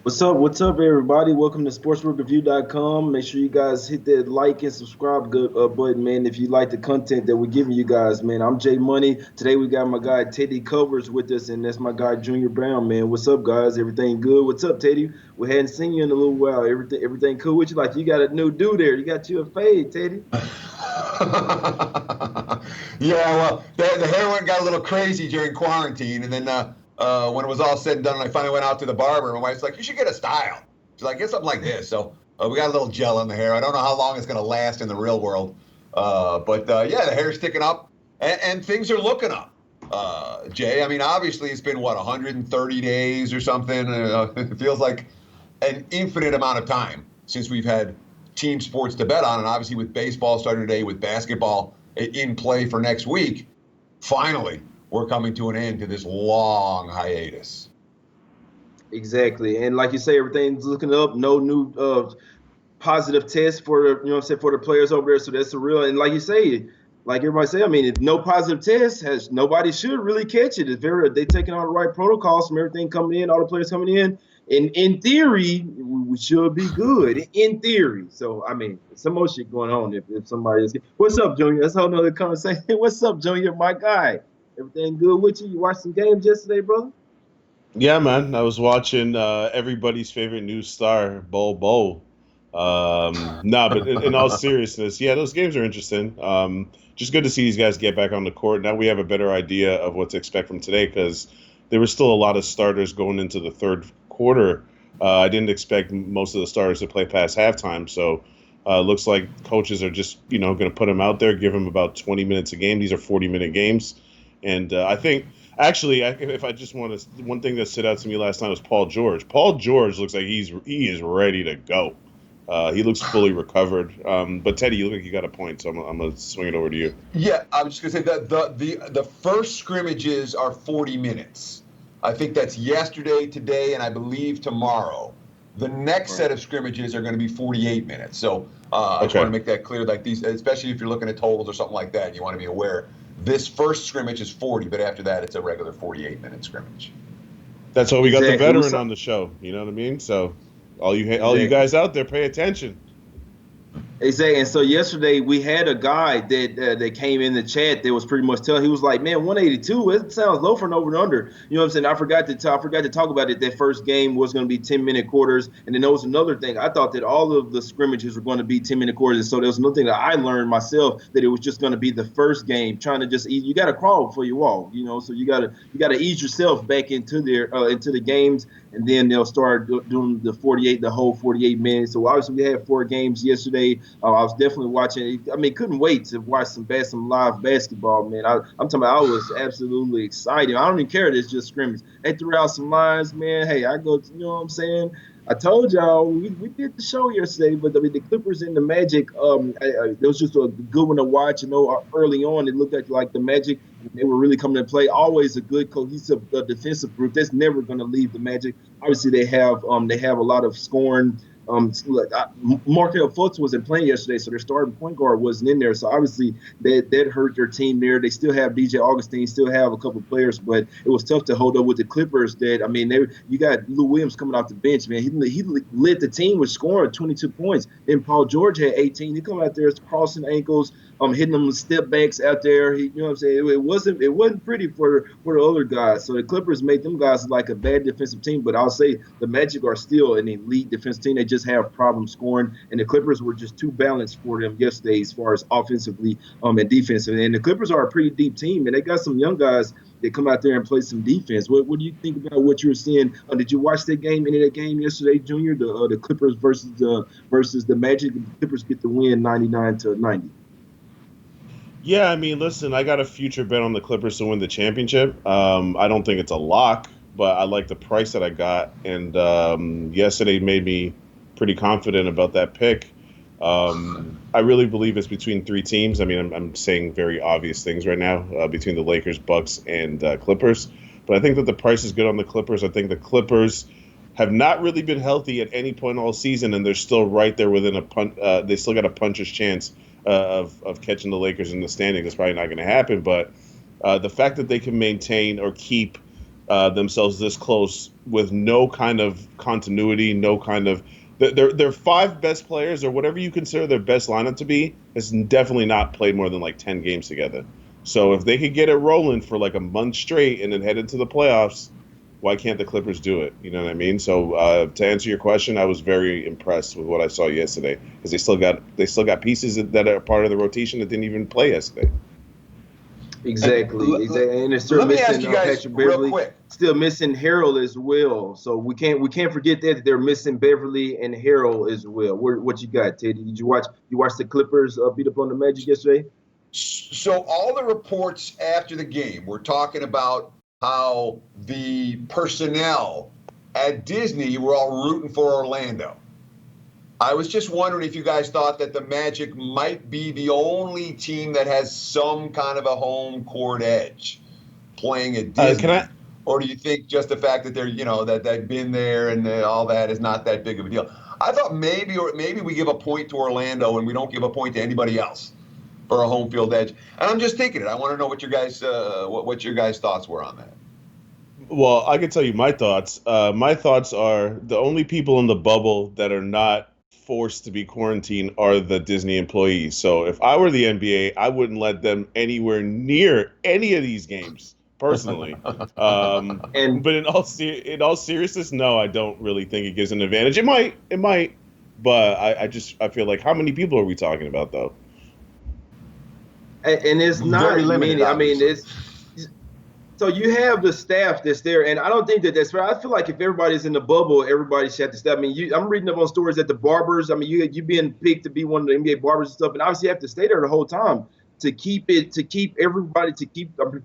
What's up, everybody? Welcome to sportsrookreview.com. Make sure you guys hit that like and subscribe button, man, if you like the content that we're giving you guys, man. I'm Jay Money. Today we got my guy Teddy Covers with us, and that's my guy Junior Browne, man. What's up, guys? Everything good? What's up, Teddy? We hadn't seen you in a little while. Everything cool with you? Like you got a new dude there. You got you a fade, Teddy. Yeah, well, the hair went got a little crazy during quarantine, and then when it was all said and done, and I finally went out to the barber. My wife's like, "You should get a style." She's like, "Get something like this." So we got a little gel in the hair. I don't know how long it's going to last in the real world, but yeah, the hair's sticking up, and things are looking up. Jay, I mean, obviously it's been what 130 days or something. It feels like an infinite amount of time since we've had team sports to bet on, and obviously with baseball starting today, with basketball in play for next week, finally we're coming to an end to this long hiatus. Exactly. And like you say, everything's looking up. No new positive test for for the players over there. So that's a real, and like you say, like everybody say, I mean, if no positive test has nobody should really catch it. It's very they taking all the right protocols from everything coming in, all the players coming in. And in theory, we should be good. In theory. So I mean, some more shit going on if somebody is what's up, Junior? That's a whole nother conversation. What's up, Junior? My guy. Everything good with you? You watched some games yesterday, brother? Yeah, man. I was watching everybody's favorite new star, Bol Bol. Nah, but in all seriousness, yeah, those games are interesting. Just good to see these guys get back on the court. Now we have a better idea of what to expect from today because there were still a lot of starters going into the third quarter. I didn't expect most of the starters to play past halftime, so looks like coaches are just going to put them out there, give them about 20 minutes a game. These are 40-minute games, and I think. Actually, if I just want to, one thing that stood out to me last night was Paul George. Paul George looks like he is ready to go. He looks fully recovered. But Teddy, you look like you got a point, so I'm gonna swing it over to you. Yeah, I was just gonna say that the first scrimmages are 40 minutes. I think that's yesterday, today, and I believe tomorrow. The next Right. set of scrimmages are going to be 48 minutes. So I just want to Okay. make that clear. Like these, especially if you're looking at totals or something like that, you want to be aware. This first scrimmage is 40, but after that, it's a regular 48-minute scrimmage. That's why we got the Exactly. veteran on the show. You know what I mean? So all you Exactly. guys out there, pay attention. Exactly. And so yesterday we had a guy that came in the chat that was pretty much telling. He was like, "Man, 182. It sounds low for an over and under." You know what I'm saying? I forgot to talk about it. That first game was going to be 10-minute quarters, and then there was another thing. I thought that all of the scrimmages were going to be 10-minute quarters. So there was another thing that I learned myself that it was just going to be the first game, trying to just ease. You got to crawl before you walk. So you got to ease yourself back into the games, and then they'll start doing the whole 48 minutes. So obviously we had 4 games yesterday. I was definitely watching. I mean, couldn't wait to watch some live basketball, man. I'm talking about. I was absolutely excited. I don't even care that it's just scrimmage. They threw out some lines, man. Hey, I go. You know what I'm saying? I told y'all we did the show yesterday, but I mean the Clippers and the Magic. It was just a good one to watch. Early on it looked like the Magic. They were really coming to play. Always a good cohesive defensive group. That's never going to leave the Magic. Obviously, they have a lot of scoring. Markel Fultz wasn't playing yesterday, so their starting point guard wasn't in there. So obviously that hurt their team there. They still have DJ Augustine, still have a couple of players, but it was tough to hold up with the Clippers. That I mean, you got Lou Williams coming off the bench, man. He led the team with scoring 22 points. Then Paul George had 18. He come out there crossing ankles, hitting them step backs out there. You know what I'm saying? It wasn't pretty for the other guys. So the Clippers made them guys like a bad defensive team, but I'll say the Magic are still an elite defensive team. They just have problems scoring, and the Clippers were just too balanced for them yesterday as far as offensively and defensively. And the Clippers are a pretty deep team, and they got some young guys that come out there and play some defense. What do you think about what you're seeing? Did you watch that game? Any of that game yesterday, Junior? The Clippers versus the Magic. The Clippers get the win, 99-90. Yeah, I mean, listen, I got a future bet on the Clippers to win the championship. I don't think it's a lock, but I like the price that I got, and yesterday made me pretty confident about that pick. I really believe it's between three teams. I mean, I'm saying very obvious things right now between the Lakers, Bucks, and Clippers, but I think that the price is good on the Clippers. I think the Clippers have not really been healthy at any point all season, and they're still right there within a punch. They still got a puncher's chance of catching the Lakers in the standings. It's probably not going to happen, but the fact that they can maintain or keep themselves this close with no kind of continuity, no kind of their five best players or whatever you consider their best lineup to be has definitely not played more than like 10 games together. So if they could get it rolling for like a month straight and then head into the playoffs, why can't the Clippers do it? You know what I mean? So to answer your question, I was very impressed with what I saw yesterday because they still got pieces that are part of the rotation that didn't even play yesterday. Exactly. And they're still Let me ask missing you guys Patrick real Beverly, quick. still missing Harold as well. So we can't forget that they're missing Beverly and Harold as well. What you got, Teddy? Did you watch the Clippers beat up on the Magic yesterday? So all the reports after the game were talking about how the personnel at Disney were all rooting for Orlando. I was just wondering if you guys thought that the Magic might be the only team that has some kind of a home court edge playing at Disney. Or do you think just the fact that they're, that they've been there and all that is not that big of a deal? I thought maybe we give a point to Orlando and we don't give a point to anybody else for a home field edge. And I'm just thinking it. I want to know what your guys what your guys' thoughts were on that. Well, I can tell you my thoughts. My thoughts are the only people in the bubble that are not forced to be quarantined are the Disney employees. So if I were the NBA, I wouldn't let them anywhere near any of these games personally. But in all seriousness, no, I don't really think it gives an advantage. It might, but I feel like how many people are we talking about though? And it's not very limited, many. obviously. I mean, so you have the staff that's there, and I don't think that's fair. I feel like if everybody's in the bubble, everybody should have to step. I mean, I'm reading up on stories that the barbers. I mean, you being picked to be one of the NBA barbers and stuff, and obviously you have to stay there the whole time to keep everybody,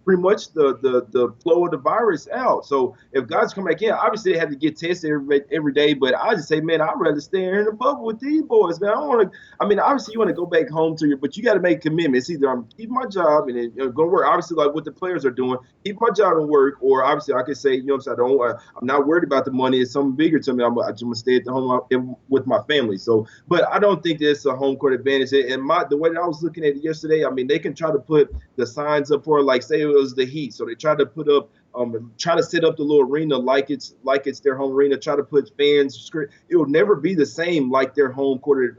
pretty much the flow of the virus out. So if guys come back in, obviously they have to get tested every day. But I just say, man, I'd rather stay here in the bubble with these boys, man. I don't want to. I mean, obviously you want to go back home to but you got to make commitments. Either I'm keeping my job and then go to work. Obviously, like what the players are doing, keep my job and work. Or obviously, I could say, I'm saying, I'm not worried about the money. It's something bigger to me. I just want to stay at the home with my family. So, but I don't think there's a home court advantage. And the way that I was looking at it yesterday, I mean, they can try to put the signs up for, like, say it was the Heat, so they tried to put up, try to set up the little arena like it's their home arena. Try to put fans. It will never be the same like their home court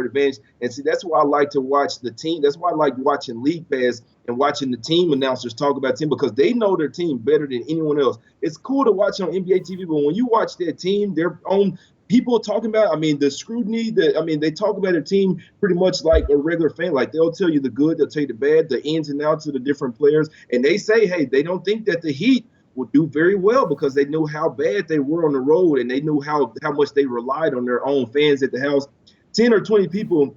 advantage. And see, that's why I like to watch the team. That's why I like watching League Pass and watching the team announcers talk about team because they know their team better than anyone else. It's cool to watch on NBA TV, but when you watch their team, their own people talking about, I mean, the scrutiny, they talk about a team pretty much like a regular fan. Like they'll tell you the good, they'll tell you the bad, the ins and outs of the different players. And they say, hey, they don't think that the Heat will do very well because they knew how bad they were on the road and they knew how much they relied on their own fans at the house. 10 or 20 people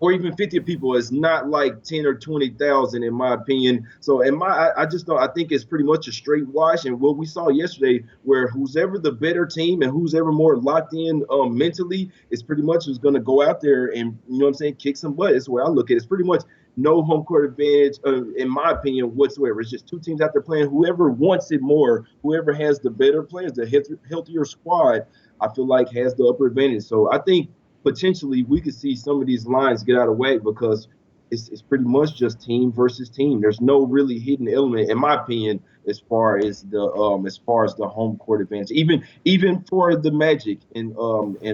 or even 50 people is not like 10 or 20,000 in my opinion. So I just don't. I think it's pretty much a straight wash. And what we saw yesterday, where who's ever the better team and who's ever more locked in mentally, is pretty much who's going to go out there and kick some butt. That's the way I look at it. It's pretty much no home court advantage, in my opinion, whatsoever. It's just two teams out there playing. Whoever wants it more, whoever has the better players, the healthier squad, I feel like has the upper advantage. So I think potentially we could see some of these lines get out of whack because it's pretty much just team versus team. There's no really hidden element, in my opinion, as far as the home court advantage, even for the Magic, in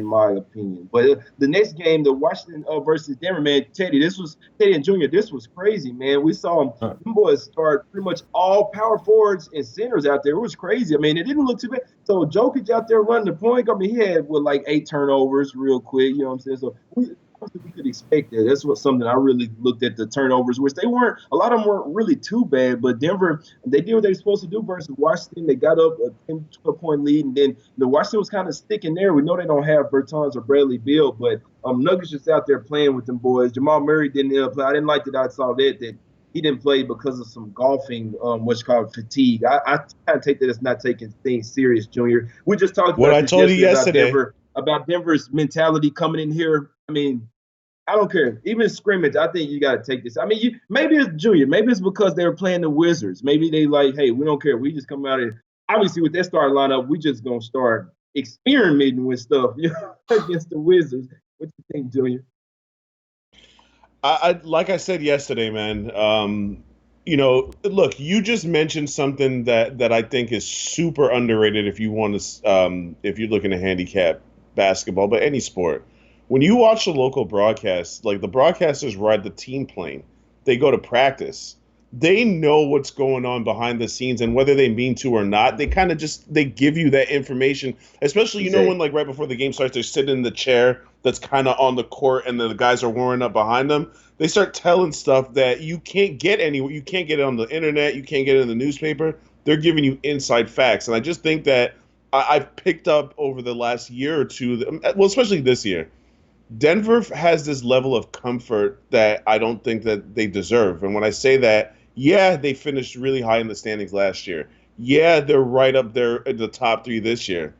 my opinion. But the next game, the Washington versus Denver, man, Teddy and Junior, this was crazy, man. We saw them boys start pretty much all power forwards and centers out there. It was crazy. I mean, it didn't look too bad. So Jokic out there running the point. I mean, he had like 8 turnovers real quick. You know what I'm saying? So we could expect that. That's something I really looked at, the turnovers, which a lot of them weren't really too bad. But Denver, they did what they were supposed to do versus Washington. They got up a 10, 12-point lead, and then the Washington was kind of sticking there. We know they don't have Bertans or Bradley Beal, but Nuggets just out there playing with them boys. Jamal Murray didn't play. I didn't like that I saw that he didn't play because of some golfing, what's called fatigue. I kind of take that as not taking things serious, Junior. We just talked what about I this told you yesterday about Denver's mentality coming in here. I mean, I don't care. Even scrimmage, I think you got to take this. I mean, maybe it's Junior. Maybe it's because they were playing the Wizards. Maybe they like, hey, we don't care. We just come out and obviously with that starting lineup, we just gonna start experimenting with stuff, against the Wizards. What you think, Junior? I like I said yesterday, man. Look, you just mentioned something that I think is super underrated if you want to, if you're looking to handicap basketball, but any sport. When you watch the local broadcast, like the broadcasters ride the team plane, they go to practice. They know what's going on behind the scenes, and whether they mean to or not, they kind of just they give you that information. Especially, when like right before the game starts, they're sitting in the chair that's kind of on the court, and the guys are warming up behind them. They start telling stuff that you can't get anywhere. You can't get it on the internet. You can't get it in the newspaper. They're giving you inside facts. And I just think that I've picked up over the last year or two, well, especially this year, Denver has this level of comfort that I don't think that they deserve. And when I say that, yeah, they finished really high in the standings last year. Yeah, they're right up there in the top three this year.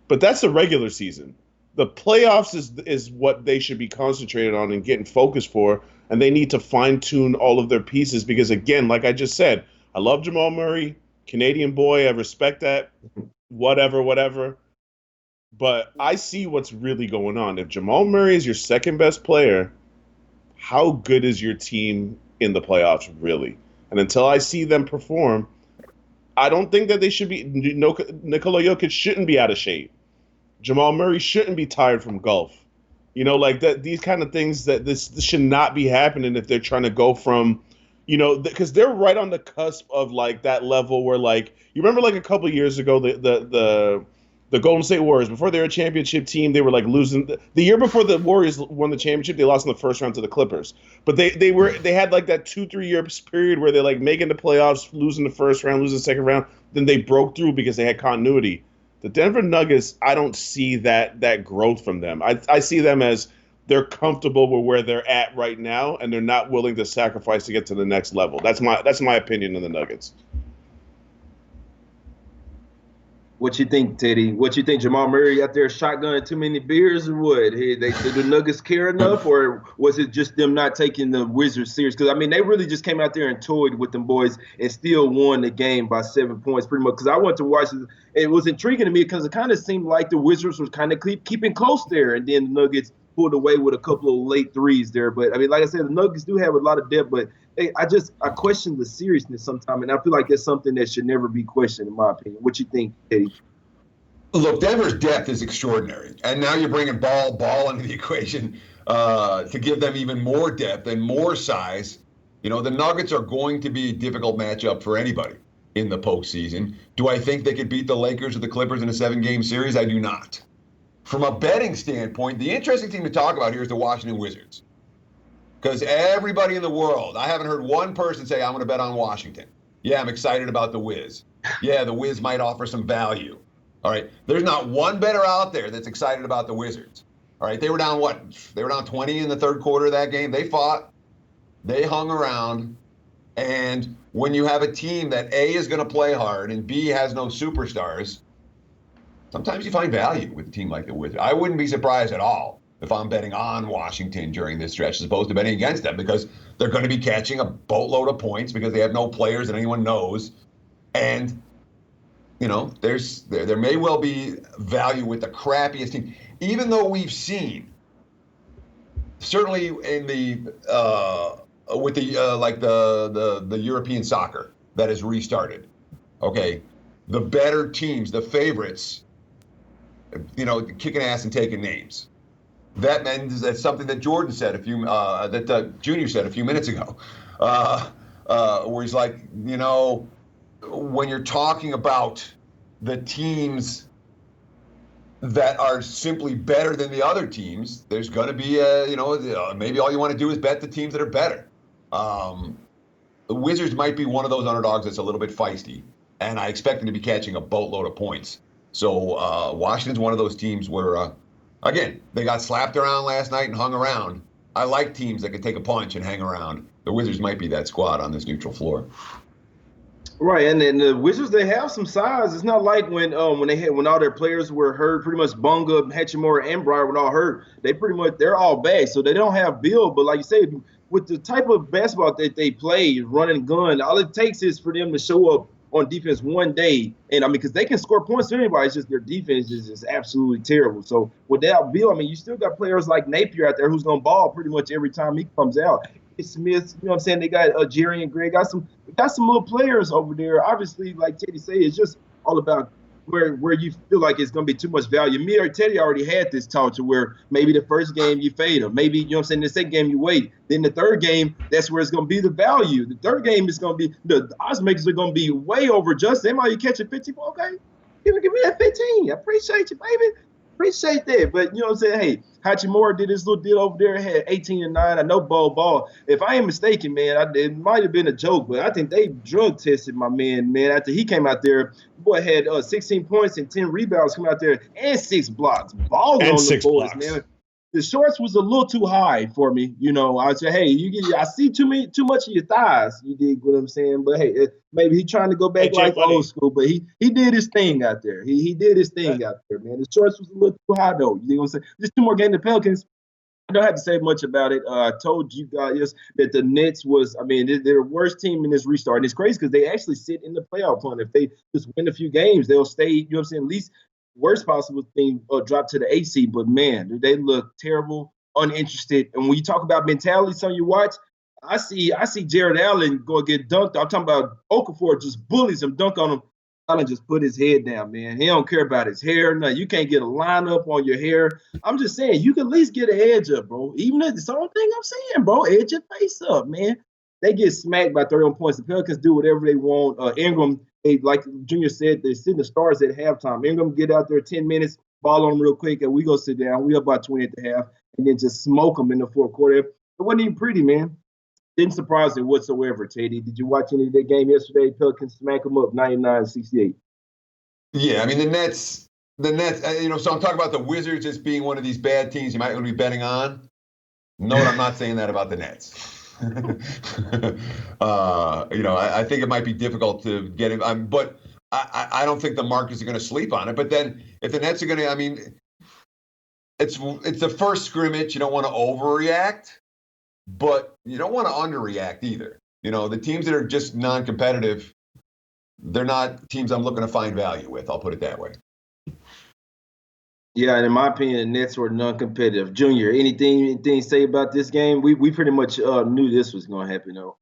But that's the regular season. The playoffs is what they should be concentrated on and getting focused for, and they need to fine tune all of their pieces because, again, like I just said, I love Jamal Murray, Canadian boy, I respect that, whatever. But I see what's really going on. If Jamal Murray is your second best player, how good is your team in the playoffs really? And until I see them perform, I don't think that they should be. Nikola Jokic shouldn't be out of shape. Jamal Murray shouldn't be tired from golf. Like that. These kind of things that this should not be happening if they're trying to go from, because they're right on the cusp of like that level where like you remember like a couple of years ago the Golden State Warriors before they were a championship team they were like losing the year before the Warriors won the championship they lost in the first round to the Clippers, but they had like that 2-3 year period where they're like making the playoffs, losing the first round, losing the second round, then they broke through because they had continuity. The Denver Nuggets, I don't see that growth from them. I see them as they're comfortable with where they're at right now, and they're not willing to sacrifice to get to the next level. That's my opinion on the Nuggets. What you think, Teddy? What you think, Jamal Murray out there shotgunning too many beers or what? Hey, did the Nuggets care enough, or was it just them not taking the Wizards serious? Because, I mean, they really just came out there and toyed with them boys and still won the game by 7 points pretty much. Because I went to watch it. It was intriguing to me because it kind of seemed like the Wizards was kind of keeping close there, and then the Nuggets pulled away with a couple of late threes there. But, I mean, like I said, the Nuggets do have a lot of depth, but hey, I question the seriousness sometimes, and I feel like that's something that should never be questioned, in my opinion. What you think, Eddie? Look, Denver's depth is extraordinary, and now you're bringing ball into the equation to give them even more depth and more size. The Nuggets are going to be a difficult matchup for anybody in the postseason. Do I think they could beat the Lakers or the Clippers in a 7-game series? I do not. From a betting standpoint, the interesting thing to talk about here is the Washington Wizards. Because everybody in the world, I haven't heard one person say, I'm going to bet on Washington. Yeah, I'm excited about the Wiz. Yeah, the Wiz might offer some value. All right, there's not one bettor out there that's excited about the Wizards. All right, they were down what? They were down 20 in the third quarter of that game. They fought. They hung around. And when you have a team that A, is going to play hard, and B, has no superstars, sometimes you find value with a team like the Wizards. I wouldn't be surprised at all if I'm betting on Washington during this stretch as opposed to betting against them, because they're going to be catching a boatload of points because they have no players that anyone knows. And, there may well be value with the crappiest team, even though we've seen, certainly in the with the European soccer that has restarted. Okay, the better teams, the favorites, kicking ass and taking names. That's something that Jordan said Junior said a few minutes ago, where he's like, when you're talking about the teams that are simply better than the other teams, there's going to be maybe all you want to do is bet the teams that are better. The Wizards might be one of those underdogs that's a little bit feisty, and I expect them to be catching a boatload of points. So Washington's one of those teams where, again, they got slapped around last night and hung around. I like teams that can take a punch and hang around. The Wizards might be that squad on this neutral floor. Right, and then the Wizards, they have some size. It's not like when all their players were hurt, pretty much Bunga, Hachimura, and Breyer were all hurt. They're all back, so they don't have build. But like you said, with the type of basketball that they play, running gun, all it takes is for them to show up on defense one day. And I mean, because they can score points to anybody, it's just their defense is just absolutely terrible. So without Bill, I mean, you still got players like Napier out there who's going to ball pretty much every time he comes out. Smith. You know what I'm saying? They got Jerry and Greg. Got some little players over there. Obviously, like Teddy said, it's just all about where you feel like it's going to be too much value. Me or Teddy already had this talk to where maybe the first game you fade them. Maybe, you know what I'm saying, the second game you wait. Then the third game, that's where it's going to be the value. The third game is going to be, the odds makers are going to be way over just. They might catch a 50. Okay, give me that 15. I appreciate you, baby. Appreciate that. But you know what I'm saying? Hey, Hachimura did this little deal over there, had 18 and 9. I know ball. If I ain't mistaken, man, it might have been a joke, but I think they drug tested my man, after he came out there. The boy had 16 points and 10 rebounds coming out there and 6 blocks. Balling And on the 6 boys, blocks. man. The shorts was a little too high for me. You know, I said, hey, I see too much of your thighs. You dig what I'm saying? But hey, maybe he trying to go back like old school. But he did his thing out there. He did his thing out there, man. The shorts was a little too high though. You know what I'm saying? Just 2 more games. The Pelicans. I don't have to say much about it. I told you guys that the Nets was, I mean, they're the worst team in this restart. And it's crazy because they actually sit in the playoff hunt. If they just win a few games, they'll stay, you know what I'm saying, at least worst possible thing, drop to the AC. But man, they look terrible, uninterested. And when you talk about mentality, some you watch, I see Jared Allen go get dunked. I'm talking about Okafor just bullies him, dunk on him. Allen just put his head down, man. He don't care about his hair. No, you can't get a lineup on your hair. I'm just saying, you can at least get an edge up, bro. Even if it's the only thing I'm saying, bro. Edge your face up, man. They get smacked by 31 points. The Pelicans do whatever they want. Ingram, like Junior said, they're sitting the stars at halftime. Ingram get out there 10 minutes, ball on them real quick, and we go sit down. We up by 20 at the half, and then just smoke them in the fourth quarter. It wasn't even pretty, man. Didn't surprise me whatsoever, Teddy. Did you watch any of that game yesterday? Pelicans smack them up 99-68. Yeah, I mean the Nets. So I'm talking about the Wizards as being one of these bad teams you might want to be betting on. No, I'm not saying that about the Nets. I think it might be difficult to get him, but I don't think the markets are going to sleep on it. But then if the Nets are going to, I mean, it's the first scrimmage. You don't want to overreact, but you don't want to underreact either. You know, the teams that are just non-competitive, they're not teams I'm looking to find value with. I'll put it that way. Yeah, and in my opinion, the Nets were non-competitive. Junior, anything to say about this game? We pretty much knew this was going to happen, though.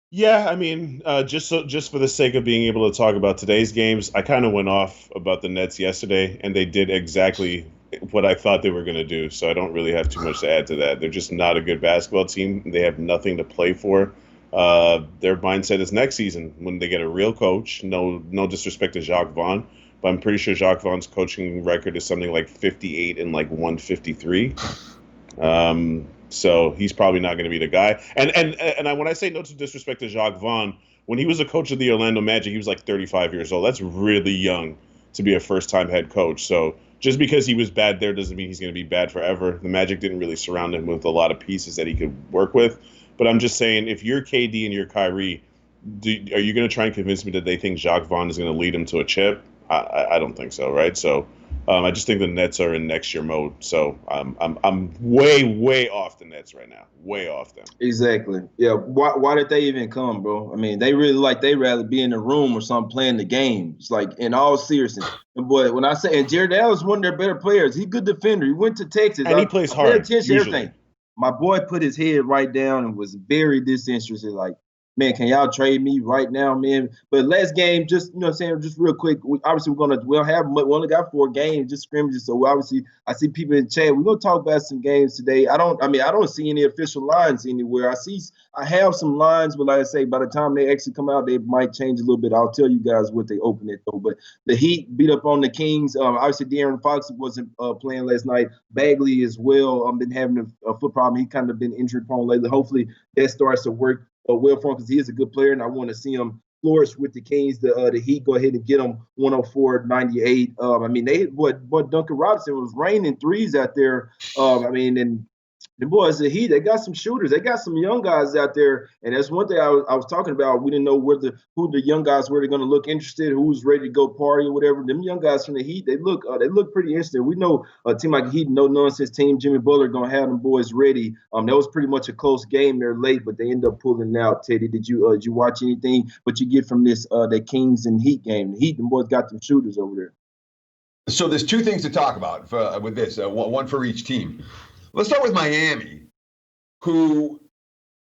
Yeah, I mean, just for the sake of being able to talk about today's games, I kind of went off about the Nets yesterday, and they did exactly what I thought they were going to do. So I don't really have too much to add to that. They're just not a good basketball team. They have nothing to play for. Their mindset is next season when they get a real coach. No disrespect to Jacques Vaughn, but I'm pretty sure Jacques Vaughn's coaching record is something like 58 and like 153. So he's probably not going to be the guy. And when I say no disrespect to Jacques Vaughn, when he was a coach of the Orlando Magic, he was like 35 years old. That's really young to be a first-time head coach. So just because he was bad there doesn't mean he's going to be bad forever. The Magic didn't really surround him with a lot of pieces that he could work with. But I'm just saying, if you're KD and you're Kyrie, are you going to try and convince me that they think Jacques Vaughn is going to lead him to a chip? I don't think so, right? So I just think the Nets are in next year mode. So I'm way off the Nets right now, way off them. Exactly. Yeah. Why did they even come, bro? I mean, they really they'd rather be in the room or something playing the game. It's like, in all seriousness. And boy, when I say, and Jared Allen's one of their better players. He's a good defender. He went to Texas. And he plays hard. Pay attention to usually. everything. My boy put his head right down and was very disinterested. Like, man, can y'all trade me right now, man? But last game, just, you know what I'm saying, just real quick, we only got 4 games, just scrimmages. So obviously, I see people in chat. We're gonna talk about some games today. I don't see any official lines anywhere. I have some lines, but like I say, by the time they actually come out, they might change a little bit. I'll tell you guys what they open it though. But the Heat beat up on the Kings. Obviously, De'Aaron Fox wasn't playing last night. Bagley as well. Been having a foot problem. He kind of been injury prone lately. Hopefully, that starts to work well for him because he is a good player, and I want to see him flourish with the Kings. The Heat go ahead and get him 104-98. I mean, Duncan Robinson was raining threes out there. And the boys, the Heat, they got some shooters. They got some young guys out there, and that's one thing I was talking about. We didn't know who the young guys were. They're going to look interested, who's ready to go party or whatever. Them young guys from the Heat, they look pretty interesting. We know a team like the Heat, no nonsense team. Jimmy Butler going to have them boys ready. That was pretty much a close game. They're late, but they end up pulling out. Teddy, did you watch anything? What you get from this the Kings and Heat game? The Heat, them boys got them shooters over there. So there's 2 things to talk about with this, one for each team. Let's start with Miami. who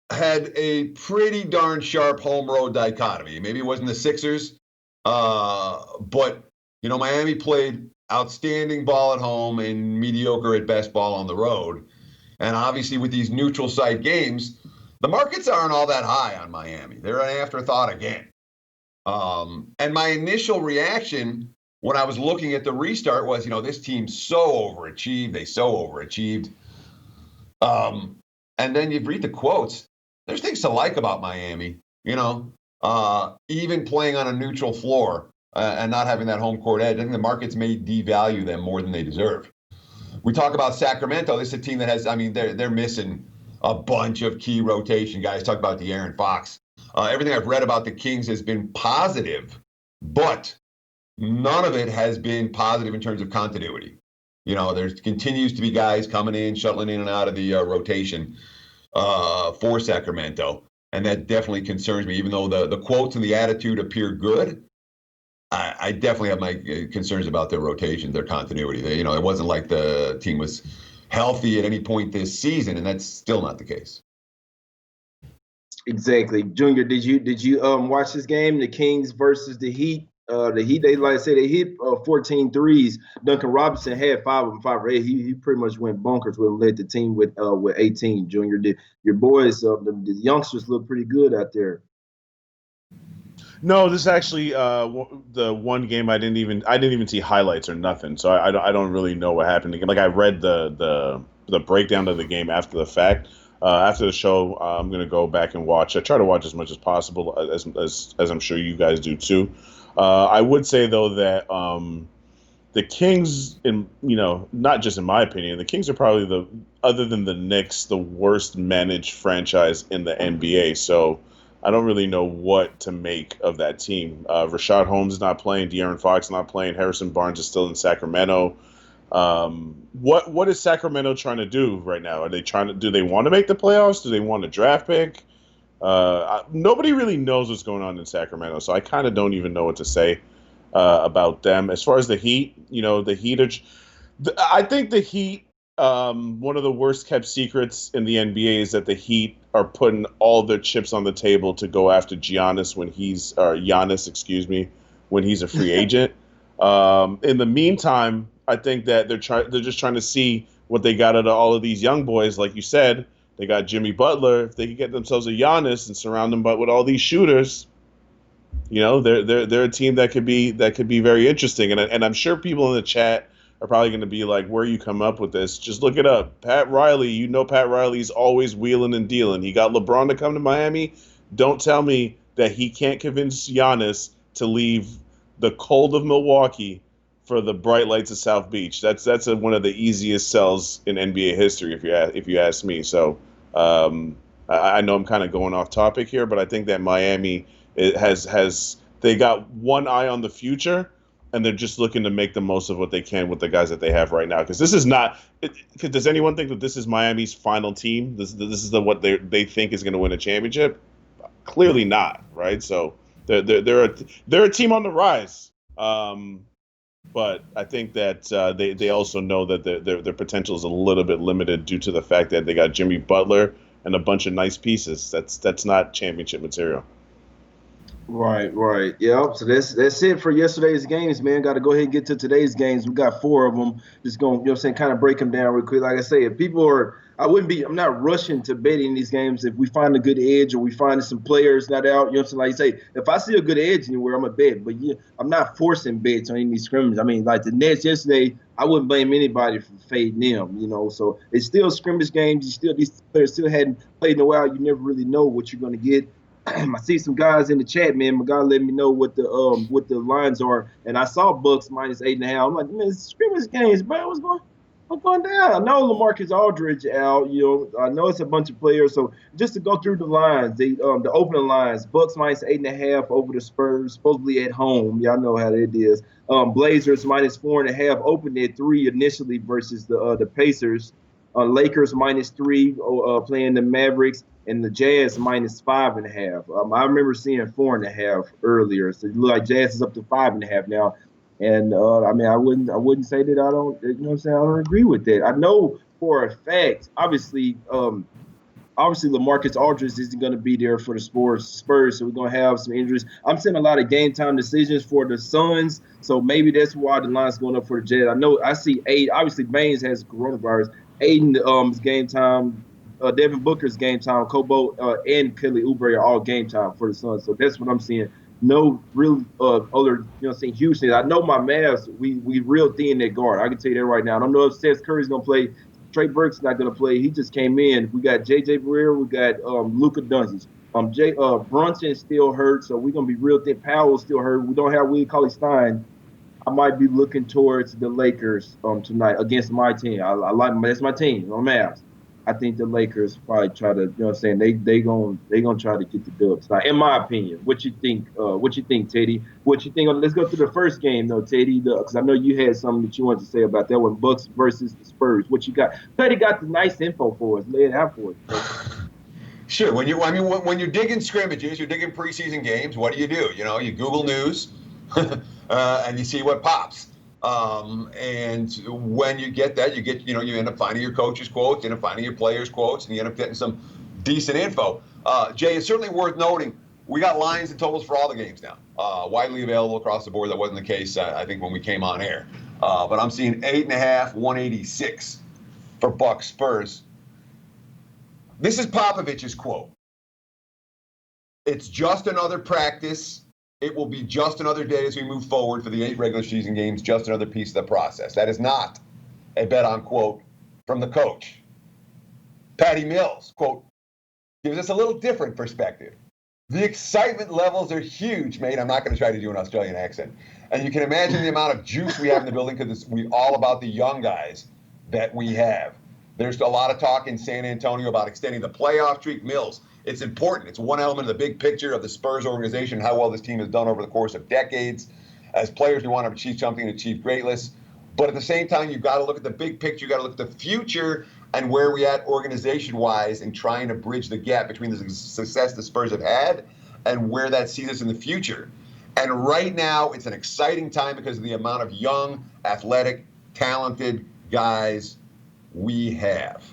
had a pretty darn sharp home road dichotomy. Maybe it wasn't the Sixers, but Miami played outstanding ball at home and mediocre at best ball on the road. And obviously, with these neutral site games, the markets aren't all that high on Miami. They're an afterthought again. And my initial reaction when I was looking at the restart was, this team so overachieved. They so overachieved. And then you read the quotes. There's things to like about Miami, even playing on a neutral floor and not having that home court edge. I think the markets may devalue them more than they deserve. We talk about Sacramento. This is a team that has, they're missing a bunch of key rotation guys. Talk about De'Aaron Fox. Everything I've read about the Kings has been positive, but none of it has been positive in terms of continuity. There continues to be guys coming in, shuttling in and out of the rotation for Sacramento. And that definitely concerns me, even though the quotes and the attitude appear good. I definitely have my concerns about their rotation, their continuity. It wasn't like the team was healthy at any point this season, and that's still not the case. Exactly. Junior, did you watch this game, the Kings versus the Heat? The Heat, they hit 14 threes. Duncan Robinson had 5 of them, 5 or 8. He pretty much went bonkers with them, led the team with 18. Junior, did your boys, the youngsters, look pretty good out there? No, this is actually the one game I didn't even see highlights or nothing, so I don't really know what happened. Like, I read the breakdown of the game after the fact. After the show, I'm gonna go back and watch. I try to watch as much as possible, as I'm sure you guys do too. I would say though that the Kings, not just in my opinion, the Kings are probably other than the Knicks, the worst managed franchise in the NBA. So I don't really know what to make of that team. Rashad Holmes is not playing. De'Aaron Fox not playing. Harrison Barnes is still in Sacramento. What is Sacramento trying to do right now? Do they want to make the playoffs? Do they want a draft pick? Nobody really knows what's going on in Sacramento, so I kind of don't even know what to say about them. As far as the Heat, the Heat I think the Heat, one of the worst kept secrets in the NBA is that the Heat are putting all their chips on the table to go after Giannis when he's a free agent. In the meantime, I think that they're just trying to see what they got out of all of these young boys. Like you said, they got Jimmy Butler. If they could get themselves a Giannis and surround them with all these shooters, they're a team that could be very interesting. And I'm sure people in the chat are probably going to be like, where you come up with this? Just look it up. Pat Riley, Pat Riley's always wheeling and dealing. He got LeBron to come to Miami. Don't tell me that he can't convince Giannis to leave the cold of Milwaukee for the bright lights of South Beach. That's one of the easiest sells in NBA history, if you ask me. So I know I'm kind of going off topic here, but I think that Miami they got one eye on the future, and they're just looking to make the most of what they can with the guys that they have right now. Because this is not. Does anyone think that this is Miami's final team? This is what they think is going to win a championship? Clearly not, right? So they're a team on the rise. But I think that they also know that their potential is a little bit limited due to the fact that they got Jimmy Butler and a bunch of nice pieces. That's not championship material. Right. Yeah. So that's it for yesterday's games, man. Got to go ahead and get to today's games. We got 4 of them. Just going, kind of break them down real quick. Like I say, if people I'm not rushing to betting these games. If we find a good edge or we find some players not out, like you say, if I see a good edge anywhere, I'm a bet. But I'm not forcing bets on any scrimmages. I mean, like the Nets yesterday, I wouldn't blame anybody for fading them, So it's still scrimmage games. These players still hadn't played in a while. You never really know what you're going to get. I see some guys in the chat, man. My guy let me know what the lines are, and I saw Bucks minus 8.5. I'm like, man, it's scrimmage games, bro. What's going down? I know LaMarcus Aldridge out. I know it's a bunch of players. So just to go through the lines, the opening lines: Bucks minus 8.5 over the Spurs, supposedly at home. Y'all know how that is. Blazers minus 4.5, opened at 3 initially versus the Pacers. Lakers minus 3 playing the Mavericks. And the Jazz minus 5.5. I remember seeing 4.5 earlier. So it looked like Jazz is up to 5.5 now. And I wouldn't say that I don't, I don't agree with that. I know for a fact, obviously, obviously LaMarcus Aldridge isn't going to be there for the Spurs, so we're going to have some injuries. I'm seeing a lot of game time decisions for the Suns, so maybe that's why the line's going up for the Jazz. I know I see Aiden. Obviously, Baines has coronavirus. Aiden's game time. Devin Booker's game time. Kobo and Kelly Oubre are all game time for the Suns. So that's what I'm seeing. No real other, saying huge things. I know my Mavs, we real thin at guard. I can tell you that right now. I don't know if Seth Curry's going to play. Trey Burke's not going to play. He just came in. We got J.J. Breer. We got Luka Doncic. Brunson still hurt, so we're going to be real thin. Powell's still hurt. We don't have Willie Cauley-Stein. I might be looking towards the Lakers tonight against my team. I like that's my team. I'm Mavs. I think the Lakers probably try to, they gonna try to get the dub tonight. In my opinion, what you think? Teddy? What you think? Let's go to the first game though, Teddy, because I know you had something that you wanted to say about that one. Bucks versus the Spurs. What you got? Teddy got the nice info for us. Lay it out for us. Sure. When you're digging scrimmages, you're digging preseason games. What do? You Google News, and you see what pops. And when you get that, you end up finding your coach's quotes, you end up finding your players' quotes, and you end up getting some decent info. Jay, it's certainly worth noting, we got lines and totals for all the games now, widely available across the board. That wasn't the case, I think, when we came on air. But I'm seeing 8.5, 186 for Bucks Spurs. This is Popovich's quote. It's just another practice. It will be just another day as we move forward for the 8 regular season games, just another piece of the process. That is not a bet-on quote from the coach. Patty Mills, quote, gives us a little different perspective. The excitement levels are huge, mate. I'm not going to try to do an Australian accent. And you can imagine the amount of juice we have in the building because we're all about the young guys that we have. There's a lot of talk in San Antonio about extending the playoff streak. Mills, it's important. It's one element of the big picture of the Spurs organization, how well this team has done over the course of decades. As players, we want to achieve something, achieve greatness. But at the same time, you've got to look at the big picture. You've got to look at the future and where we at organization-wise in trying to bridge the gap between the success the Spurs have had and where that sees us in the future. And right now, it's an exciting time because of the amount of young, athletic, talented guys we have.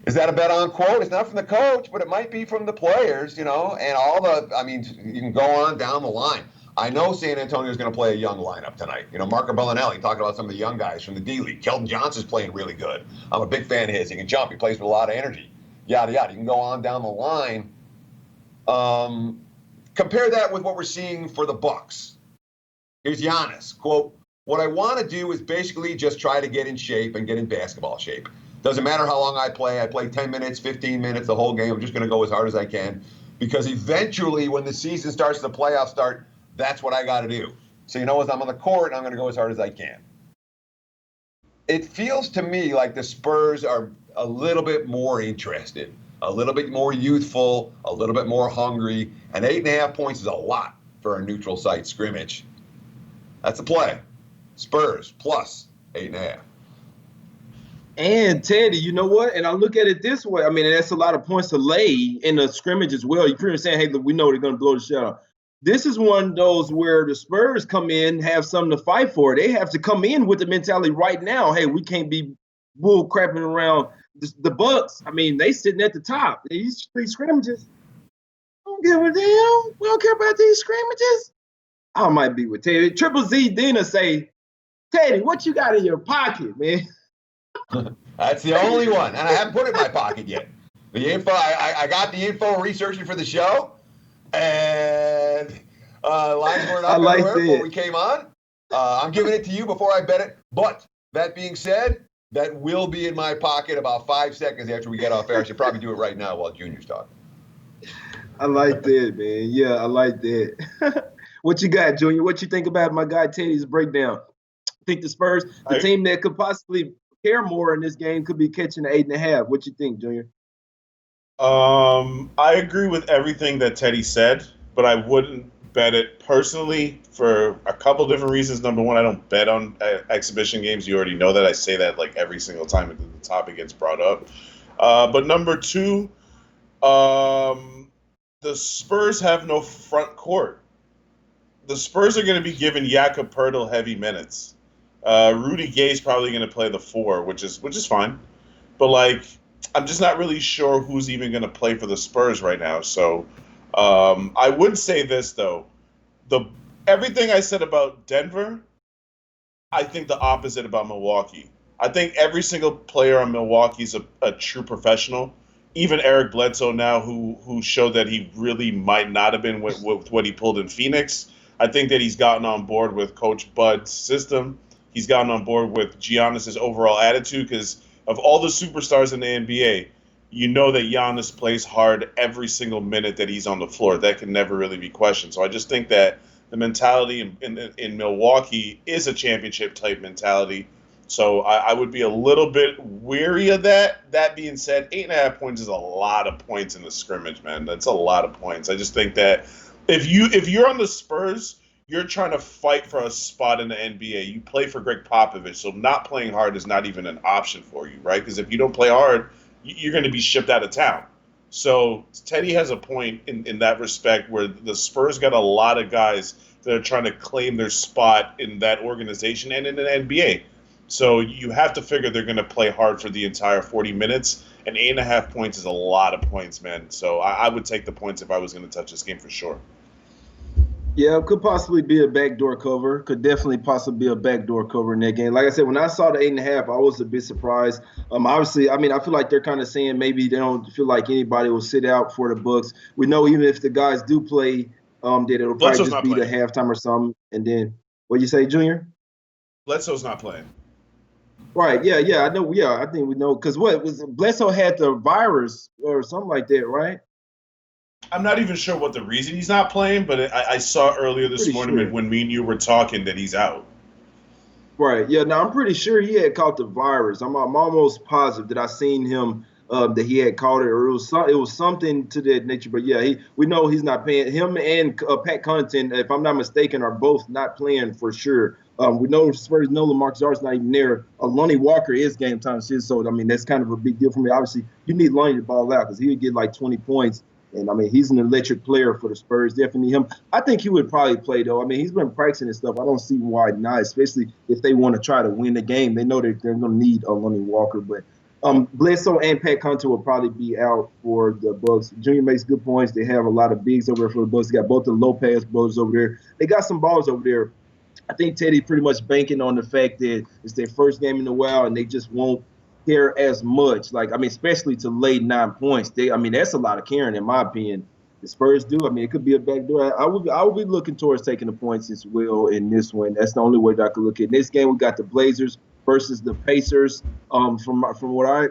Is that a bet on quote? It's not from the coach, but it might be from the players, and you can go on down the line. I know San Antonio is going to play a young lineup tonight. Marco Bellinelli talking about some of the young guys from the D-League. Keldon Johnson's playing really good. I'm a big fan of his. He can jump. He plays with a lot of energy. Yada, yada. You can go on down the line. Compare that with what we're seeing for the Bucks. Here's Giannis, quote, what I want to do is basically just try to get in shape and get in basketball shape. Doesn't matter how long I play. I play 10 minutes, 15 minutes, the whole game. I'm just going to go as hard as I can because eventually when the season starts, the playoffs start, that's what I got to do. So as I'm on the court, I'm going to go as hard as I can. It feels to me like the Spurs are a little bit more interested, a little bit more youthful, a little bit more hungry, and 8.5 points is a lot for a neutral site scrimmage. That's a play. Spurs plus 8.5. And Teddy, you know what? And I look at it this way. I mean, that's a lot of points to lay in the scrimmage as well. You're pretty much saying, hey, look, we know they're going to blow the shit out. This is one of those where the Spurs come in, have something to fight for. They have to come in with the mentality right now. Hey, we can't be bull crapping around the Bucks. I mean, they sitting at the top. These 3 scrimmages. I don't give a damn. We don't care about these scrimmages. I might be with Teddy. Triple Z Dina say, Teddy, what you got in your pocket, man? That's the only one, and I haven't put it in my pocket yet. The info, I got the info researching for the show, and lines weren't up everywhere before we came on. I'm giving it to you before I bet it. But that being said, that will be in my pocket about 5 seconds after we get off air. I should probably do it right now while Junior's talking. I like that, man. Yeah, I like that. What you got, Junior? What you think about my guy Teddy's breakdown? I think the Spurs, the team that could possibly care more in this game, could be catching the 8.5. What you think, Junior? I agree with everything that Teddy said, but I wouldn't bet it personally for a couple different reasons. Number one, I don't bet on exhibition games. You already know that. I say that like every single time the topic gets brought up. But number two, the Spurs have no front court. The Spurs are going to be giving Jakob Poeltl heavy minutes. Rudy Gay's probably going to play the 4, which is fine. But like I'm just not really sure who's even going to play for the Spurs right now. So I would say this though: the everything I said about Denver, I think the opposite about Milwaukee. I think every single player on Milwaukee is a true professional. Even Eric Bledsoe now, who showed that he really might not have been with what he pulled in Phoenix. I think that he's gotten on board with Coach Bud's system. He's gotten on board with Giannis's overall attitude because of all the superstars in the NBA, you know that Giannis plays hard every single minute that he's on the floor. That can never really be questioned. So I just think that the mentality in Milwaukee is a championship type mentality. So I would be a little bit weary of that. That being said, 8.5 points is a lot of points in the scrimmage, man. That's a lot of points. I just think that if you're on the Spurs, you're trying to fight for a spot in the NBA. You play for Greg Popovich, so not playing hard is not even an option for you, right? Because if you don't play hard, you're going to be shipped out of town. So Teddy has a point in that respect where the Spurs got a lot of guys that are trying to claim their spot in that organization and in the NBA. So you have to figure they're going to play hard for the entire 40 minutes, and 8.5 points is a lot of points, man. So I would take the points if I was going to touch this game for sure. Yeah, it could possibly be a backdoor cover. Could definitely possibly be a backdoor cover in that game. Like I said, when I saw the 8.5, I was a bit surprised. Obviously, I mean, I feel like they're kind of saying maybe they don't feel like anybody will sit out for the Bucks. We know even if the guys do play, that it'll probably Bledsoe's just not be the playing. halftime or something. And then, what you say, Junior? Bledsoe's not playing. Right. Yeah. Yeah. I know. Yeah. I think we know because what was Bledsoe had the virus or something like that, right? I'm not even sure what the reason he's not playing, but I saw earlier this Pretty morning sure. when me and you were talking that he's out. Right. Yeah. Now I'm pretty sure he had caught the virus. I'm almost positive that I seen him that he had caught it, or it was something to that nature. But yeah, we know he's not playing. Him and Pat Connaughton, if I'm not mistaken, are both not playing for sure. We know Spurs know LaMarcus Aldridge's not even there. Lonnie Walker is game time shit, so I mean that's kind of a big deal for me. Obviously, you need Lonnie to ball out because he would get like 20 points. And I mean, he's an electric player for the Spurs. Definitely him. I think he would probably play though. I mean, he's been practicing and stuff. I don't see why not, especially if they want to try to win the game. They know that they're going to need a Lonnie Walker. But Bledsoe and Pat Connaughton will probably be out for the Bucks. Junior makes good points. They have a lot of bigs over there for the Bucks. They got both the Lopez brothers over there. They got some balls over there. I think Teddy pretty much banking on the fact that it's their first game in a while and they just won't care as much. Like, I mean, especially to lay 9 points. I mean, that's a lot of caring in my opinion. The Spurs do. I mean, it could be a backdoor. I would be looking towards taking the points as well in this one. That's the only way that I could look at. In this game, we got the Blazers versus the Pacers. From what I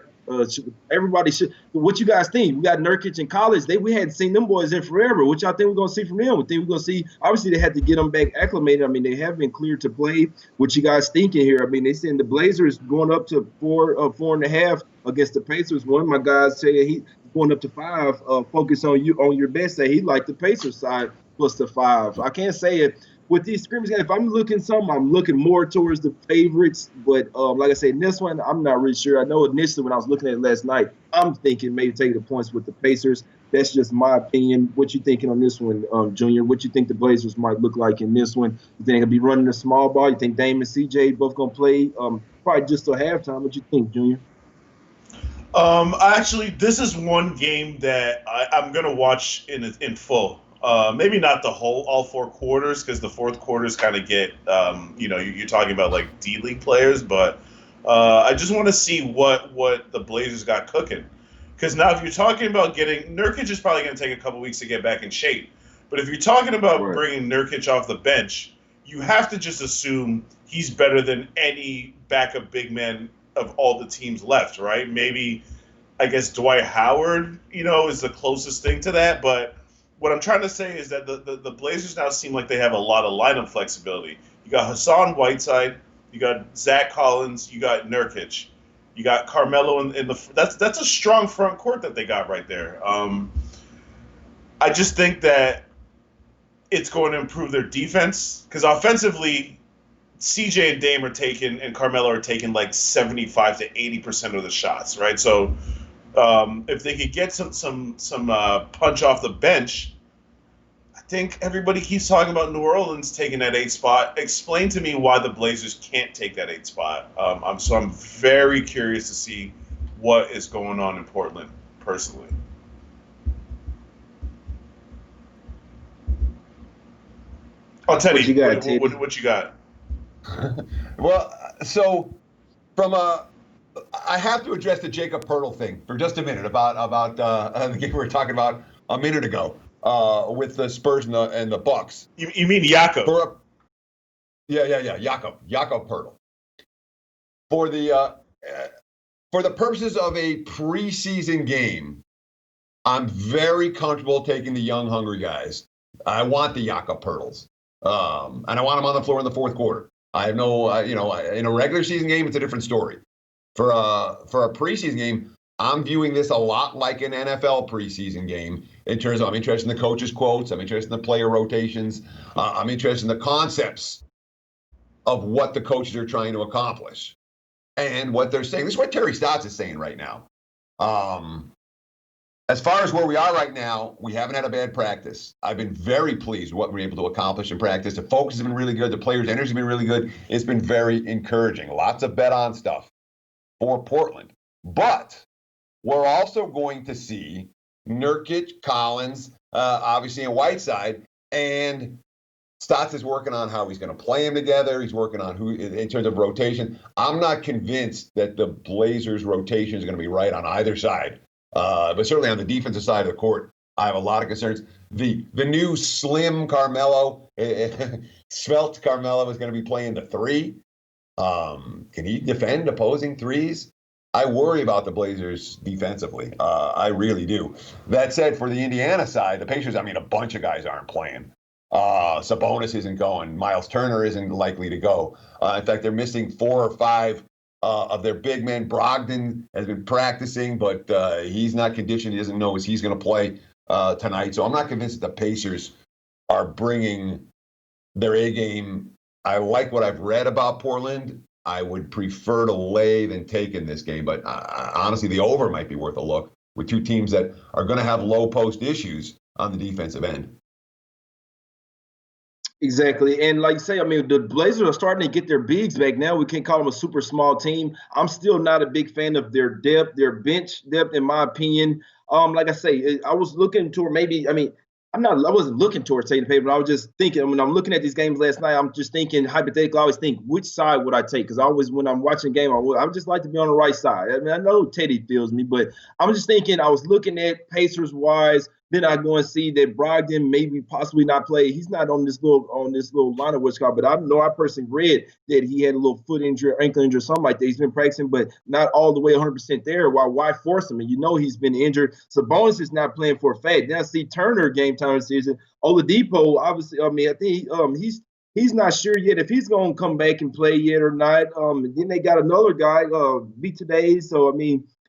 everybody should. What you guys think? We got Nurkic in college. We hadn't seen them boys in forever. What y'all think we're gonna see from them? We think we're gonna see. Obviously, they had to get them back acclimated. I mean, they have been cleared to play. What you guys thinking here? I mean, they saying the Blazers going up to 4.5 against the Pacers. One of my guys said he going up to 5. Focus on your best. Say he liked the Pacers side plus the 5. I can't say it with these scrimmage games. If I'm looking something, I'm looking more towards the favorites. But like I said, in this one, I'm not really sure. I know initially when I was looking at it last night, I'm thinking maybe taking the points with the Pacers. That's just my opinion. What you thinking on this one, Junior? What you think the Blazers might look like in this one? You think they'll be running a small ball? You think Dame and CJ both gonna play probably just till halftime? What you think, Junior? Actually, this is one game that I'm gonna watch in full. Maybe not all 4 quarters, because the fourth quarters kind of get, you're talking about like D League players, but I just want to see what the Blazers got cooking. Because now, if you're talking about getting Nurkic, is probably going to take a couple weeks to get back in shape. But if you're talking about bringing Nurkic off the bench, you have to just assume he's better than any backup big man of all the teams left, right? Maybe, I guess, Dwight Howard, is the closest thing to that. But what I'm trying to say is that the Blazers now seem like they have a lot of lineup flexibility. You got Hassan Whiteside, you got Zach Collins, you got Nurkic, you got Carmelo in the. That's a strong front court that they got right there. I just think that it's going to improve their defense because offensively, CJ and Dame and Carmelo are taking like 75 to 80% of the shots, right? So if they could get some punch off the bench, I think everybody keeps talking about New Orleans taking that 8 spot. Explain to me why the Blazers can't take that 8 spot. I'm very curious to see what is going on in Portland personally. Oh, Teddy, What you got, Teddy? what you got? Well, so I have to address the Jacob Pertl thing for just a minute about the game we were talking about a minute ago with the Spurs and the Bucks. You mean Jakob? Jakob Pertl. For the purposes of a preseason game, I'm very comfortable taking the young, hungry guys. I want the Jakob Pertls, and I want them on the floor in the fourth quarter. I have no, in a regular season game, it's a different story. For a preseason game, I'm viewing this a lot like an NFL preseason game in terms of I'm interested in the coaches' quotes, I'm interested in the player rotations, I'm interested in the concepts of what the coaches are trying to accomplish and what they're saying. This is what Terry Stotts is saying right now. As far as where we are right now, we haven't had a bad practice. I've been very pleased with what we're able to accomplish in practice. The focus has been really good. The players' energy has been really good. It's been very encouraging. Lots of bet-on stuff for Portland. But we're also going to see Nurkic, Collins, obviously, and Whiteside, and Stotts is working on how he's going to play them together. He's working on who in terms of rotation. I'm not convinced that the Blazers' rotation is going to be right on either side. But certainly on the defensive side of the court, I have a lot of concerns. The new slim Carmelo, svelte Carmelo is going to be playing the three. Can he defend opposing threes? I worry about the Blazers defensively. I really do. That said, for the Indiana side, the Pacers, a bunch of guys aren't playing. Sabonis isn't going. Miles Turner isn't likely to go. In fact, they're missing 4 or 5 of their big men. Brogdon has been practicing, but he's not conditioned. He doesn't know if he's going to play tonight. So I'm not convinced that the Pacers are bringing their A game. I like what I've read about Portland. I would prefer to lay than take in this game, but honestly, the over might be worth a look with two teams that are going to have low post issues on the defensive end. Exactly. And like you say, the Blazers are starting to get their bigs back now. We can't call them a super small team. I'm still not a big fan of their depth, their bench depth, in my opinion. Like I say, I was looking toward I wasn't looking towards taking the paper, but I was just thinking, when I'm looking at these games last night, I'm just thinking hypothetically, I always think, which side would I take? Because when I'm watching a game, I would just like to be on the right side. I know Teddy feels me, but I'm just thinking, I was looking at Pacers-wise. Then I go and see that Brogdon maybe possibly not play. He's not on this little lineup, what's called. But I know I personally read that he had a little foot injury, ankle injury, something like that. He's been practicing, but not all the way 100% there. Why force him? And he's been injured. Sabonis is not playing for a fact. Then I see Turner game time season. Oladipo, obviously, I think he's not sure yet if he's going to come back and play yet or not. And then they got another guy, beat today. So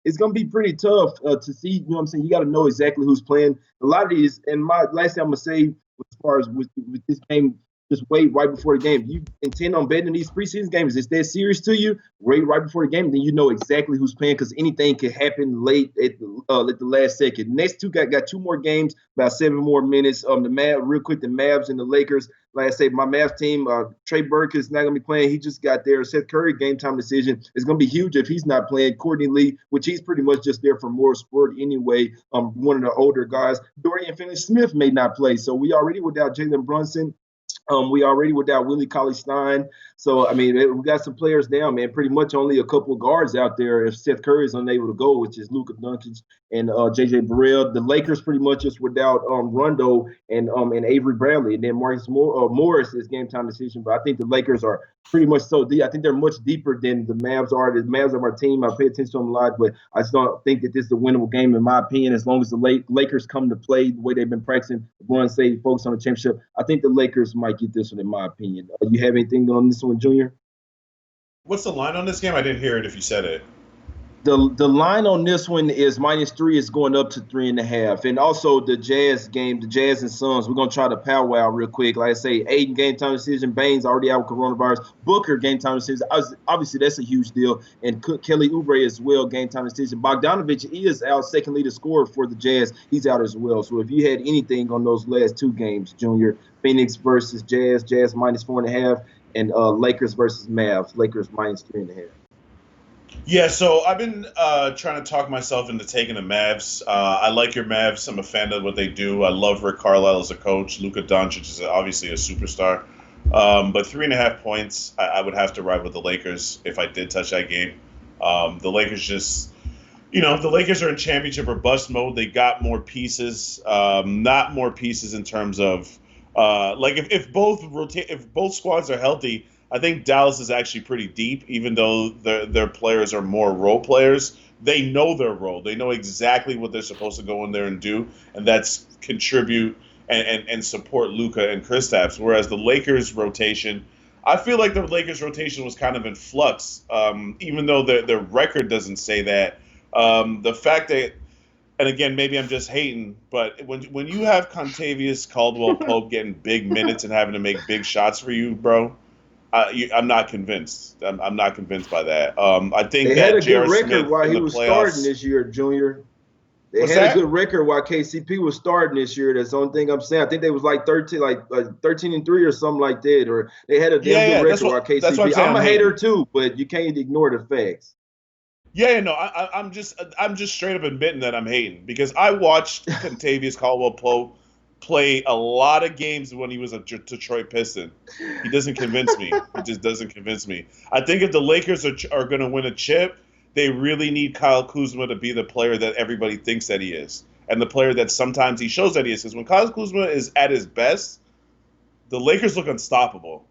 it's going to be pretty tough to see. You know what I'm saying? You got to know exactly who's playing. A lot of these, and my last thing I'm going to say, as far as with this game, just wait right before the game. If you intend on betting these preseason games, is that serious to you? Wait right before the game, then you know exactly who's playing, because anything could happen late at the last second. Next two got 2 more games, about 7 more minutes. The Mavs and the Lakers. Like I say, my Mavs team, Trey Burke is not going to be playing. He just got there. Seth Curry game time decision is going to be huge if he's not playing. Courtney Lee, which he's pretty much just there for more sport anyway. One of the older guys. Dorian Finney-Smith may not play. So we already without Jalen Brunson. We already without Willie Cauley-Stein. So, we got some players down, man. Pretty much only a couple of guards out there if Seth Curry is unable to go, which is Luka Doncic and J.J. Burrell. The Lakers pretty much just without Rondo and Avery Bradley. And then Marcus Morris is game time decision. But I think the Lakers are pretty much so deep. I think they're much deeper than the Mavs are. The Mavs are my team. I pay attention to them a lot, but I just don't think that this is a winnable game, in my opinion, as long as the Lakers come to play the way they've been practicing, LeBron say focus on the championship. I think the Lakers might get this one, in my opinion. You have anything on this one, Junior? What's the line on this game? I didn't hear it if you said it. The line on this one is -3. It's going up to 3.5. And also the Jazz game, the Jazz and Suns, we're going to try to powwow real quick. Like I say, Aiden game time decision. Baines already out with coronavirus. Booker game time decision. Obviously, that's a huge deal. And Kelly Oubre as well, game time decision. Bogdanovich is out, second leading scorer for the Jazz. He's out as well. So if you had anything on those last 2 games, Junior, Phoenix versus Jazz, Jazz -4.5, and Lakers versus Mavs, Lakers -3.5. Yeah, so I've been trying to talk myself into taking the Mavs. I like your Mavs. I'm a fan of what they do. I love Rick Carlisle as a coach. Luka Doncic is obviously a superstar. But 3.5 points, I would have to ride with the Lakers if I did touch that game. The Lakers just, the Lakers are in championship or bust mode. They got more pieces, not more pieces in terms of like if both squads are healthy. I think Dallas is actually pretty deep, even though their players are more role players. They know their role. They know exactly what they're supposed to go in there and do, and that's contribute and support Luka and Kristaps. Whereas the Lakers rotation, I feel like the Lakers rotation was kind of in flux, even though their record doesn't say that. The fact that, and again, maybe I'm just hating, but when you have Contavious Caldwell Pope getting big minutes and having to make big shots for you, bro, I'm not convinced. I'm not convinced by that. I think They had that a good J.R. record Smith while in he the was starting playoffs. this year, Junior. They What's had a good that? record while KCP was starting this year. That's the only thing I'm saying. I think they was like 13, 13-3 or something like that. Or they had a damn Yeah, good yeah. record while That's what I'm KCP. saying. I'm I'm a hater hating. too, but you can't ignore the facts. Yeah, yeah, no, I'm just straight up admitting that I'm hating because I watched Contavious Caldwell Pope play a lot of games when he was a Detroit Piston. He doesn't convince me. He just doesn't convince me. I think if the Lakers are going to win a chip, they really need Kyle Kuzma to be the player that everybody thinks that he is, and the player that sometimes he shows that he is. Because when Kyle Kuzma is at his best, the Lakers look unstoppable.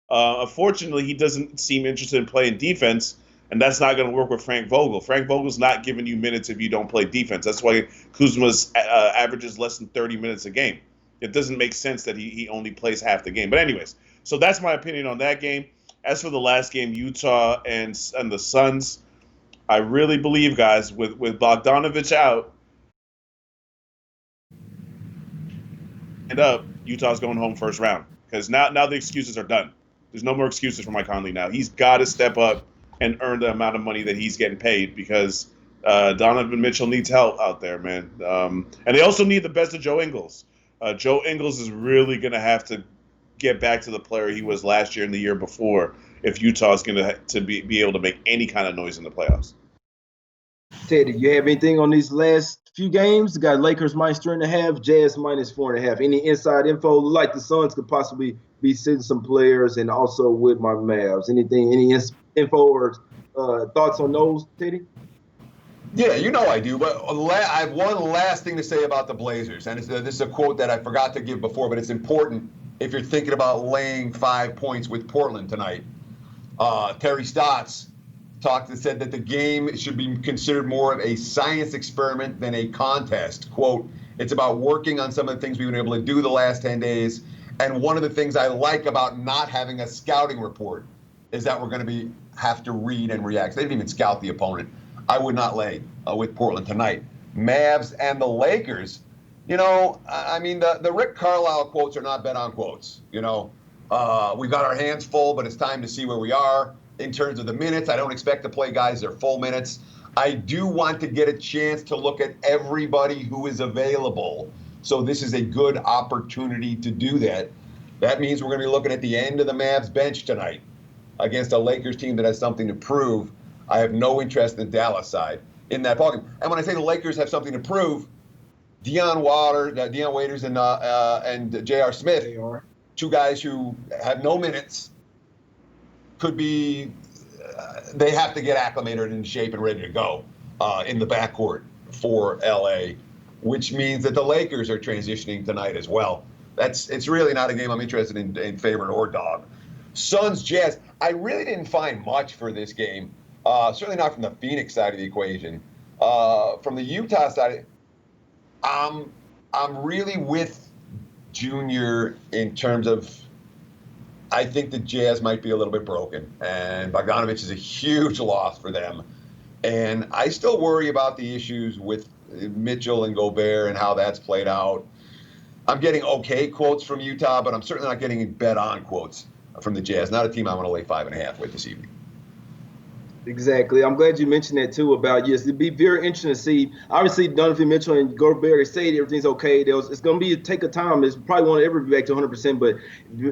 Unfortunately, he doesn't seem interested in playing defense, and that's not going to work with Frank Vogel. Frank Vogel's not giving you minutes if you don't play defense. That's why Kuzma's averages less than 30 minutes a game. It doesn't make sense that he only plays half the game. But anyways, so that's my opinion on that game. As for the last game, Utah and the Suns, I really believe, guys, with Bogdanovich out and up, Utah's going home first round because now the excuses are done. There's no more excuses for Mike Conley now. He's got to step up and earn the amount of money that he's getting paid because Donovan Mitchell needs help out there, man. And they also need the best of Joe Ingles. Joe Ingles is really going to have to get back to the player he was last year and the year before if Utah is going to be able to make any kind of noise in the playoffs. Teddy, you have anything on these last few games? Got Lakers minus 3.5, Jazz minus 4.5. Any inside info? Like the Suns could possibly be sitting some players, and also with my Mavs. Anything? Any info or thoughts on those, Teddy? Yeah, you know I do. But I have one last thing to say about the Blazers, and this is a quote that I forgot to give before, but it's important if you're thinking about laying 5 points with Portland tonight. Terry Stotts said that the game should be considered more of a science experiment than a contest. Quote, it's about working on some of the things we've been able to do the last 10 days. And one of the things I like about not having a scouting report is that we're going to have to read and react. They didn't even scout the opponent. I would not lay with Portland tonight. Mavs and the Lakers, I mean, the Rick Carlisle quotes are not bet on quotes. We've got our hands full, but it's time to see where we are in terms of the minutes. I don't expect to play guys their full minutes. I do want to get a chance to look at everybody who is available. So this is a good opportunity to do that. That means we're going to be looking at the end of the Mavs bench tonight against a Lakers team that has something to prove. I have no interest in the Dallas side in that ballgame. And when I say the Lakers have something to prove, Dion Waiters and J.R. Smith, two guys who have no minutes, could be they have to get acclimated in shape and ready to go in the backcourt for LA, which means that the Lakers are transitioning tonight as well. It's really not a game I'm interested in favorite or dog. Suns Jazz, I really didn't find much for this game. Certainly not from the Phoenix side of the equation. From the Utah side, I'm really with Junior in terms of I think the Jazz might be a little bit broken, and Bogdanovich is a huge loss for them. And I still worry about the issues with Mitchell and Gobert and how that's played out. I'm getting okay quotes from Utah, but I'm certainly not getting bet on quotes from the Jazz. Not a team I want to lay 5.5 with this evening. Exactly. I'm glad you mentioned that too about, yes, it'd be very interesting to see. Obviously, Donovan Mitchell and Gobert say everything's okay. It's going to take a time. It's probably won't ever be back to 100%, but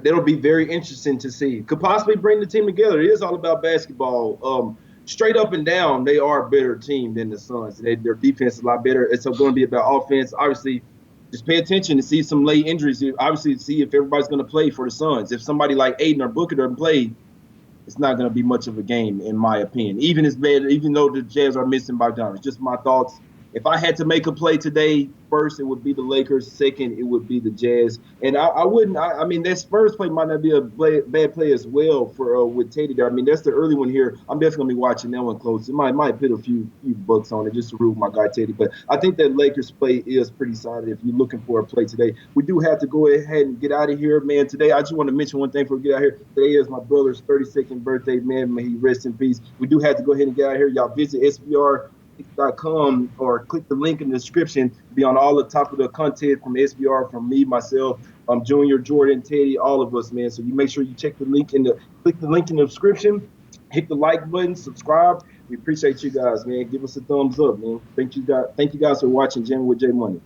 that'll be very interesting to see. Could possibly bring the team together. It is all about basketball. straight up and down, they are a better team than the Suns. Their defense is a lot better. It's going to be about offense. Obviously, just pay attention to see some late injuries. Obviously, see if everybody's going to play for the Suns. If somebody like Aiden or Booker doesn't play, it's not going to be much of a game, in my opinion. Even as bad, even though the Jazz are missing Bogdanovich, just my thoughts. If I had to make a play today, first it would be the Lakers. Second, it would be the Jazz. And I wouldn't. I mean, that Spurs play might not be a bad play as well for with Teddy there. I mean, that's the early one here. I'm definitely gonna be watching that one close. It might put a few bucks on it just to root my guy Teddy. But I think that Lakers play is pretty solid. If you're looking for a play today, we do have to go ahead and get out of here, man. Today, I just want to mention one thing before we get out here. Today is my brother's 32nd birthday, man. May he rest in peace. We do have to go ahead and get out of here. Y'all visit SBR.com or click the link in the description to be on all the top of the content from SBR, from me, myself, Junior, Jordan, Teddy, all of us, man. So you make sure you click the link in the description, hit the like button, subscribe. We appreciate you guys, man. Give us a thumbs up, man. Thank you guys for watching Jammin with J Money.